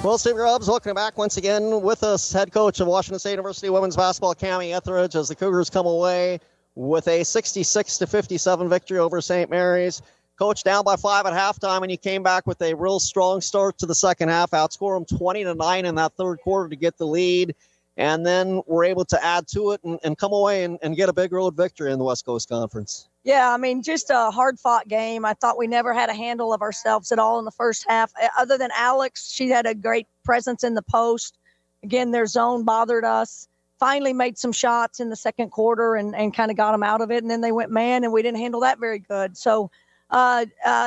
Well, Steve Grubbs, welcome back once again with us, head coach of Washington State University women's basketball, Kamie Ethridge, as the Cougars come away with a 66-57 victory over St. Mary's. Coach, down by 5 at halftime, and you came back with a real strong start to the second half. Outscore them 20-9 in that third quarter to get the lead, and then were able to add to it and come away and get a big road victory in the West Coast Conference. Yeah, I mean, just a hard-fought game. I thought we never had a handle of ourselves at all in the first half. Other than Alex, she had a great presence in the post. Again, their zone bothered us. Finally made some shots in the second quarter and kind of got them out of it. And then they went man, and we didn't handle that very good. So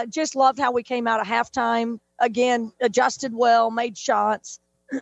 just loved how we came out of halftime. Again, adjusted well, made shots.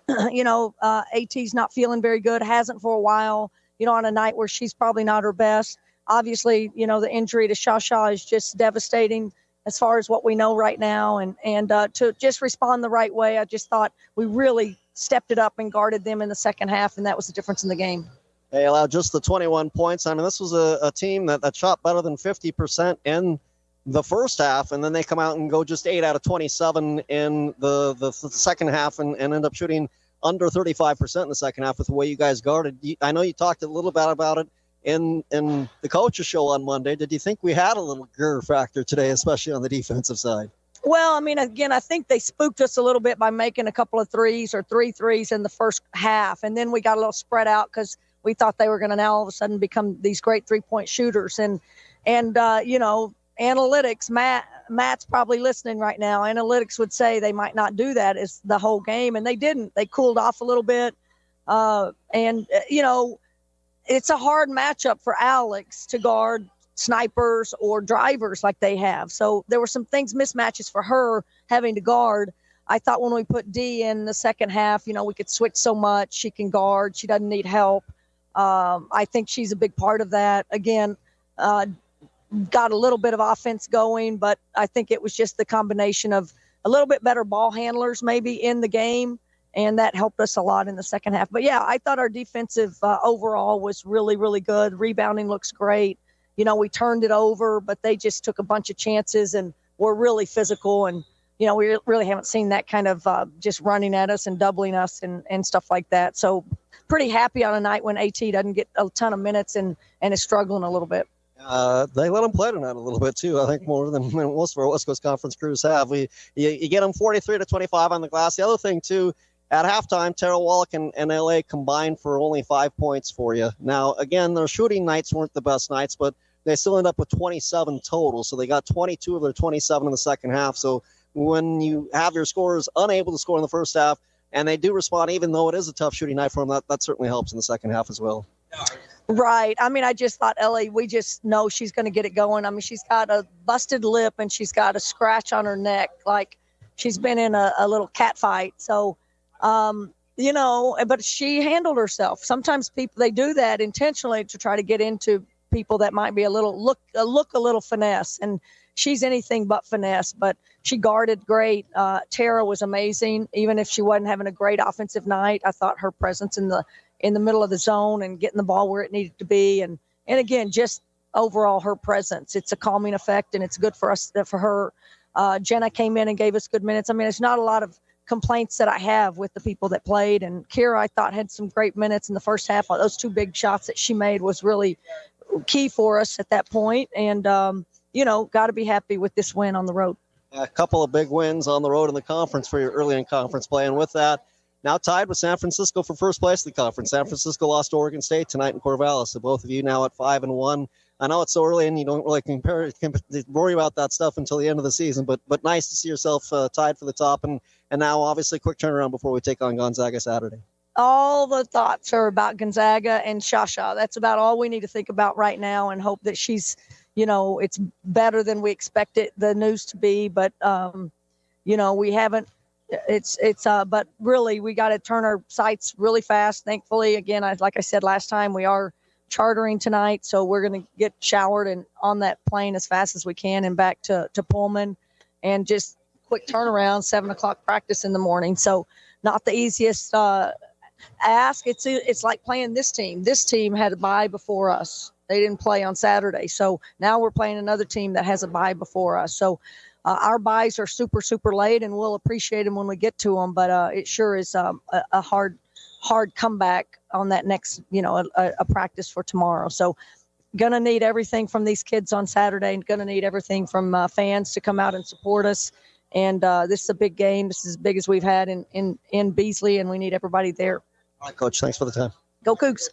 AT's not feeling very good, hasn't for a while, on a night where she's probably not her best. Obviously, the injury to Shasha is just devastating as far as what we know right now. And to just respond the right way, I just thought we really stepped it up and guarded them in the second half, and that was the difference in the game. They allowed just the 21 points. I mean, this was a team that shot better than 50% in the first half, and then they come out and go just 8 out of 27 in the second half and end up shooting under 35% in the second half with the way you guys guarded. I know you talked a little bit about it in the coach's show on Monday. Did you think we had a little grr factor today, especially on the defensive side? Well, I mean, again, I think they spooked us a little bit by making a couple of threes or 3 threes in the first half. And then we got a little spread out because we thought they were going to now all of a sudden become these great 3-point shooters. And analytics, Matt's probably listening right now. Analytics would say they might not do that as the whole game. And they didn't. They cooled off a little bit. It's a hard matchup for Alex to guard snipers or drivers like they have. So there were some mismatches for her having to guard. I thought when we put D in the second half, we could switch so much. She can guard. She doesn't need help. I think she's a big part of that. Again, got a little bit of offense going, but I think it was just the combination of a little bit better ball handlers maybe in the game. And that helped us a lot in the second half. But, yeah, I thought our defensive overall was really, really good. Rebounding looks great. We turned it over, but they just took a bunch of chances and were really physical. And, we really haven't seen that kind of just running at us and doubling us and stuff like that. So pretty happy on a night when AT doesn't get a ton of minutes and is struggling a little bit. They let them play tonight a little bit, too, I think more than most of our West Coast Conference crews have. You get them 43-25 on the glass. The other thing, too, at halftime, Tara Wallach and LA combined for only 5 points for you. Now, again, their shooting nights weren't the best nights, but they still end up with 27 total. So they got 22 of their 27 in the second half. So when you have your scorers unable to score in the first half, and they do respond, even though it is a tough shooting night for them, that certainly helps in the second half as well. Right. I mean, I just thought we just know she's going to get it going. I mean, she's got a busted lip and she's got a scratch on her neck, like she's been in a little cat fight. So, but she handled herself. Sometimes people, they do that intentionally to try to get into people that might be a little finesse, and she's anything but finesse, but she guarded great. Tara was amazing. Even if she wasn't having a great offensive night, I thought her presence in the middle of the zone and getting the ball where it needed to be. And again, just overall her presence, it's a calming effect and it's good for us, for her. Jenna came in and gave us good minutes. I mean, it's not a lot of complaints that I have with the people that played. And Kira, I thought, had some great minutes in the first half. Those 2 big shots that she made was really key for us at that point. And, got to be happy with this win on the road. A couple of big wins on the road in the conference for your early in conference play. And with that, now tied with San Francisco for first place in the conference. San Francisco lost to Oregon State tonight in Corvallis. So both of you now at 5-1. I know it's so early and you don't really worry about that stuff until the end of the season, but nice to see yourself tied for the top, and now obviously quick turnaround before we take on Gonzaga Saturday. All the thoughts are about Gonzaga and Shasha. That's about all we need to think about right now, and hope that she's, it's better than we expected the news to be, but we haven't. But really we got to turn our sights really fast. Thankfully, again, like I said last time, we are chartering tonight, so we're going to get showered and on that plane as fast as we can and back to Pullman, and just quick turnaround, 7:00 practice in the morning. So not the easiest ask. It's like playing this team. This team had a bye before us. They didn't play on Saturday, so now we're playing another team that has a bye before us. So our buys are super, super late, and we'll appreciate them when we get to them. But it sure is a hard comeback on that next, a practice for tomorrow. So going to need everything from these kids on Saturday, and going to need everything from fans to come out and support us. And this is a big game. This is as big as we've had in Beasley, and we need everybody there. All right, Coach. Thanks for the time. Go Cougs.